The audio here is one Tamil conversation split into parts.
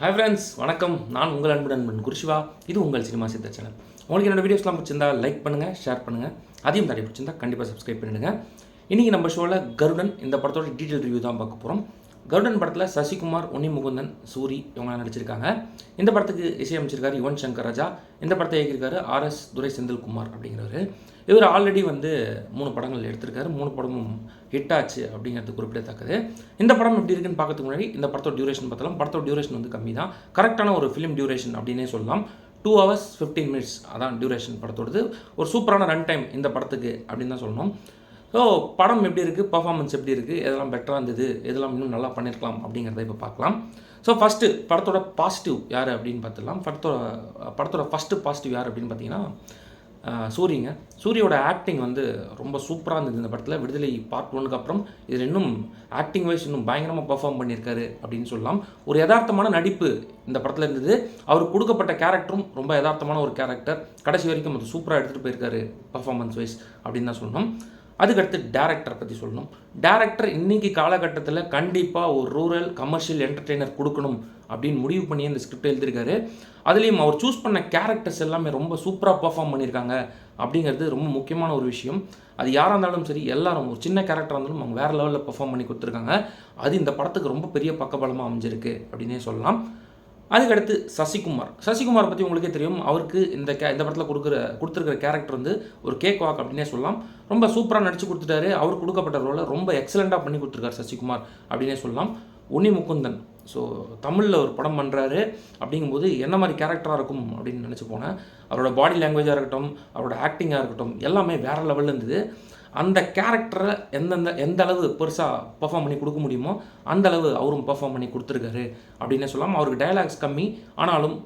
ஹாய் ஃப்ரெண்ட்ஸ், வணக்கம். நான் உங்கள் அன்புடன் குருஷிவா. இது உங்கள் சினிமா சித்த சேனல். உங்களுக்கு என்னோட வீடியோஸ்லாம் பிடிச்சிருந்தா லைக் பண்ணுங்கள், ஷேர் பண்ணுங்கள். அதையும் தாண்டி பிடிச்சிருந்தா கண்டிப்பாக சப்ஸ்கிரைப் பண்ணிடுங்க. இன்றைக்கி நம்ம ஷோவில் கருடன் இந்த படத்தோட டீட்டெயில் ரிவ்யூ தான் பார்க்க போகிறோம். கருடன் படத்தில் சசிகுமார், உன்னி முகுந்தன், சூரி இவங்களாம் நடிச்சிருக்காங்க. இந்த படத்துக்கு இசையமைச்சிருக்காரு யுவன் சங்கர் ராஜா. இந்த படத்தை இயக்கியிருக்காரு ஆர்எஸ் துரை செந்தில்குமார் அப்படிங்கிறவர். இவர் ஆல்ரெடி 3 படங்கள் எடுத்திருக்காரு. 3 படமும் ஹிட் ஆச்சு அப்படிங்கிறது குறிப்பிடத்தக்கது. இந்த படம் எப்படி இருக்குன்னு பார்க்கறதுக்கு முன்னாடி இந்த படத்தோட டியூரேஷன் பார்த்தலாம். படத்தோட டியூரேஷன் கம்மி தான். கரெக்டான ஒரு ஃபிலிம் டியூரேஷன் அப்படின்னே சொல்லலாம். 2 hours 15 minutes அதான் டியூரேஷன் படத்தோடது. ஒரு சூப்பரான ரன் டைம் இந்த படத்துக்கு அப்படின்னு தான் சொல்லணும். ஸோ படம் எப்படி இருக்குது, பர்ஃபார்மன்ஸ் எப்படி இருக்குது, எதெல்லாம் பெட்டராக இருந்தது, எதெல்லாம் இன்னும் நல்லா பண்ணியிருக்கலாம் அப்படிங்கிறத இப்போ பார்க்கலாம். ஸோ ஃபஸ்ட்டு படத்தோட பாசிட்டிவ் யார் அப்படின்னு பார்த்துடலாம். படத்தோட ஃபஸ்ட்டு பாசிட்டிவ் யார் அப்படின்னு பார்த்தீங்கன்னா சூரிங்க. சூரியோட ஆக்டிங் ரொம்ப சூப்பராக இருந்தது இந்த படத்தில். விடுதலை பார்ட் 1க்கு அப்புறம் இதில் இன்னும் ஆக்டிங் வைஸ் இன்னும் பயங்கரமாக பர்ஃபார்ம் பண்ணியிருக்காரு அப்படின்னு சொல்லலாம். ஒரு யதார்த்தமான நடிப்பு இந்த படத்தில் இருந்தது. அவருக்கு கொடுக்கப்பட்ட கேரக்டரும் ரொம்ப யதார்த்தமான ஒரு கேரக்டர். கடைசி வரைக்கும் அது சூப்பராக எடுத்துகிட்டு போயிருக்காரு பர்ஃபார்மன்ஸ் வைஸ் அப்படின்னு தான் சொல்லணும். அதுக்கடுத்து டேரக்டரை பற்றி சொல்லணும். டேரக்டர் இன்றைக்கி காலகட்டத்தில் கண்டிப்பாக ஒரு ரூரல் கமர்ஷியல் என்டர்டெய்னர் கொடுக்கணும் அப்படின்னு முடிவு பண்ணி இந்த ஸ்கிரிப்ட் எழுதியிருக்காரு. அதுலேயும் அவர் சூஸ் பண்ண கேரக்டர்ஸ் எல்லாமே ரொம்ப சூப்பராக பர்ஃபார்ம் பண்ணியிருக்காங்க அப்படிங்கிறது ரொம்ப முக்கியமான ஒரு விஷயம். அது யாராக இருந்தாலும் சரி, எல்லாரும் ஒரு சின்ன கேரக்டராக இருந்தாலும் அவங்க வேறு லெவலில் பர்ஃபார்ம் பண்ணி கொடுத்துருக்காங்க. அது இந்த படத்துக்கு ரொம்ப பெரிய பக்கபலமாக அமைஞ்சிருக்கு அப்படின்னே சொல்லலாம். அதுக்கடுத்து சசிகுமார் பற்றி உங்களுக்கே தெரியும். அவருக்கு இந்த படத்தில் கொடுத்துருக்கிற கேரக்டர் ஒரு கேக் வாக் அப்படின்னே சொல்லலாம். ரொம்ப சூப்பராக நடித்து கொடுத்துட்டாரு. அவர் கொடுக்கப்பட்ட ரோலை ரொம்ப எக்ஸலண்ட்டாக பண்ணி கொடுத்துருக்காரு சசிகுமார் அப்படின்னே சொல்லலாம். உன்னி முகுந்தன் ஸோ தமிழில் ஒரு படம் பண்ணுறாரு அப்படிங்கும்போது என்ன மாதிரி கேரக்டராக இருக்கும் அப்படின்னு நினச்சி போனேன். அவரோட பாடி லாங்குவேஜாக இருக்கட்டும், அவரோட ஆக்டிங்காக இருக்கட்டும், எல்லாமே வேறு லெவலில் இருந்தது. அந்த கேரக்டரை எந்த அளவு பெருசாக பர்ஃபார்ம் பண்ணி கொடுக்க முடியுமோ அந்த அளவு அவரும் பர்ஃபார்ம் பண்ணி கொடுத்துருக்காரு அப்படின்னே சொல்லலாம். அவருக்கு டயலாக்ஸ் கம்மி, ஆனாலும்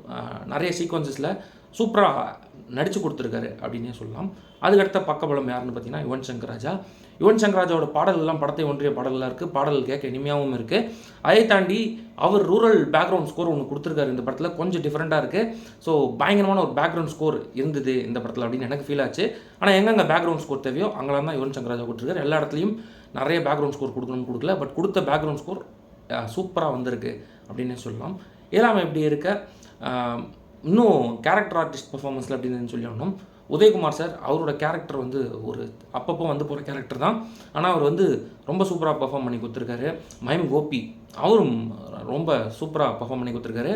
நிறைய சீக்வன்சஸில் சூப்பராக நடித்து கொடுத்துருக்காரு அப்படின்னே சொல்லலாம். அதுக்கடுத்த பக்கபலம் யாருன்னு பார்த்தீங்கன்னா யுவன் சங்கர் ராஜாவோட பாடல்கள்லாம் படத்தை ஒன்றிய பாடல்களாக இருக்குது. பாடல் கேட்க இனிமையாகவும் இருக்குது. அதை தாண்டி அவர் ரூரல் பேக்ரவுண்ட் ஸ்கோர் ஒன்று கொடுத்துருக்காரு இந்த படத்தில். கொஞ்சம் டிஃப்ரெண்ட்டாக இருக்குது. ஸோ பயங்கரமான ஒரு பேக்ரவுண்ட் ஸ்கோர் இருந்தது இந்த படத்தில் அப்படின்னு எனக்கு ஃபீல் ஆச்சு. ஆனால் எங்கெங்கே பேக்ரவுண்ட் ஸ்கோர் தேவையோ அங்கெல்லாம் தான் யுவன் சங்கர் ராஜா கொடுத்துருக்காரு. எல்லா இடத்துலையும் நிறைய பேக்ரவுண்ட் ஸ்கோர் கொடுக்கணும்னு கொடுக்கல, பட் கொடுத்த பேக்ரவுண்ட் ஸ்கோர் சூப்பராக வந்திருக்கு அப்படின்னே சொல்லலாம். இதெல்லாம் எப்படி இருக்க இன்னும் கேரக்டர் ஆர்டிஸ்ட் பர்ஃபார்மன்ஸில் அப்படின்னு சொல்லி ஆகணும். உதயகுமார் சார் அவரோட கேரக்டர் ஒரு அப்பப்போ போகிற கேரக்டர் தான். ஆனால் அவர் ரொம்ப சூப்பராக பர்ஃபார்ம் பண்ணி கொடுத்துருக்காரு. மயம் கோபி அவரும் ரொம்ப சூப்பராக பர்ஃபார்ம் பண்ணி கொடுத்துருக்காரு.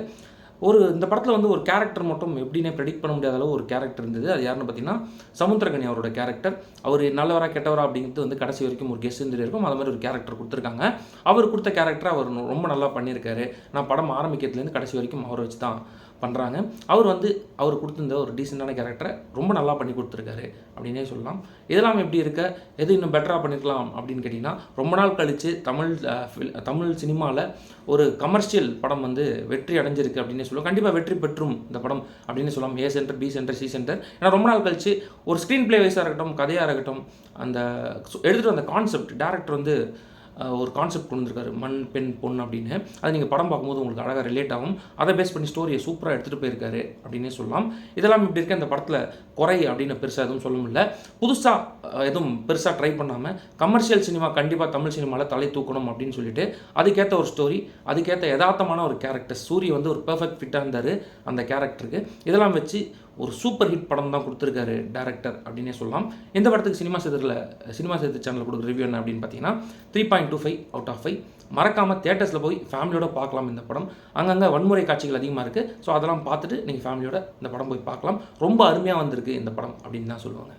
இந்த படத்தில் ஒரு கேரக்டர் மட்டும் எப்படின்னே ப்ரெடிக்ட் பண்ண முடியாத அளவு ஒரு கேரக்டர் இருந்தது. அது யாருன்னு பார்த்தீங்கன்னா சமுத்திரகனி அவரோட கேரக்டர். அவர் நல்லவரா கெட்டவரா அப்படிங்கிறது கடைசி வரைக்கும் ஒரு கெஸ் இருக்கும். அது மாதிரி ஒரு கேரக்டர் கொடுத்துருக்காங்க. அவர் கொடுத்த கேரக்டரை அவர் ரொம்ப நல்லா பண்ணியிருக்காரு. நான் படம் ஆரம்பிக்கிறதுலேருந்து கடைசி வரைக்கும் அவரை வச்சு தான் பண்ணுறாங்க. அவர் கொடுத்துருந்த ஒரு டீசெண்டான கேரக்டரை ரொம்ப நல்லா பண்ணி கொடுத்துருக்காரு அப்படின்னே சொல்லலாம். இதெல்லாம் எப்படி இருக்க, எது இன்னும் பெட்டராக பண்ணியிருக்கலாம் அப்படின்னு கேட்டிங்கன்னா, ரொம்ப நாள் கழித்து தமிழ் சினிமாவில் ஒரு கமர்ஷியல் படம் வெற்றி அடைஞ்சிருக்கு அப்படின்னே சொல்லுவோம். கண்டிப்பாக வெற்றி பெற்றும் இந்த படம் அப்படின்னு சொல்லலாம். A centre, B centre, C centre. ஏன்னா ரொம்ப நாள் கழித்து ஒரு ஸ்க்ரீன் பிளே வைஸாக இருக்கட்டும், கதையாக இருக்கட்டும், அந்த எடுத்துகிட்டு வந்த கான்செப்ட் டேரக்டர் ஒரு கான்செப்ட் கொண்டு வந்திருக்காரு, மண் பெண் பொன் அப்படின்னு. அது நீங்கள் படம் பார்க்கும்போது உங்களுக்கு அழகாக ரிலேட் ஆகும். அதை பேஸ் பண்ணி ஸ்டோரியை சூப்பராக எடுத்துகிட்டு போயிருக்காரு அப்படின்னே சொல்லலாம். இதெல்லாம் இப்படி இருக்க இந்த படத்தில் குறை அப்படின்னு பெருசாக எதுவும் சொல்ல முடியல. புதுசாக எதுவும் பெருசாக ட்ரை பண்ணாமல் கமர்ஷியல் சினிமா கண்டிப்பாக தமிழ் சினிமாவில் தலை தூக்கணும் அப்படின்னு சொல்லிட்டு அதுக்கேற்ற ஒரு ஸ்டோரி, அதுக்கேற்ற யதார்த்தமான ஒரு கேரக்டர். சூரி ஒரு பெர்ஃபெக்ட் ஃபிட்டாக இருந்தார் அந்த கேரக்டருக்கு. இதெல்லாம் வச்சு ஒரு சூப்பர் ஹிட் படம் தான் கொடுத்துருக்காரு டேரக்டர் அப்படின்னே சொல்லலாம். இந்த படத்துக்கு சினிமா சேத்து சேனலில் கொடுக்குற ரிவ்யூ என்ன அப்படின்னு பார்த்தீங்கன்னா 3.25 out of 5. மறக்காமல் தியேட்டர்ஸில் போய் ஃபேமிலியோட பார்க்கலாம் இந்த படம். அங்கங்கே வன்முறை காட்சிகள் அதிகமாக இருக்குது. ஸோ அதெல்லாம் பார்த்துட்டு நீங்கள் ஃபேமிலியோட இந்த படம் போய் பார்க்கலாம். ரொம்ப அருமையாக வந்திருக்கு இந்த படம் அப்படின்னு தான் சொல்லுவாங்க.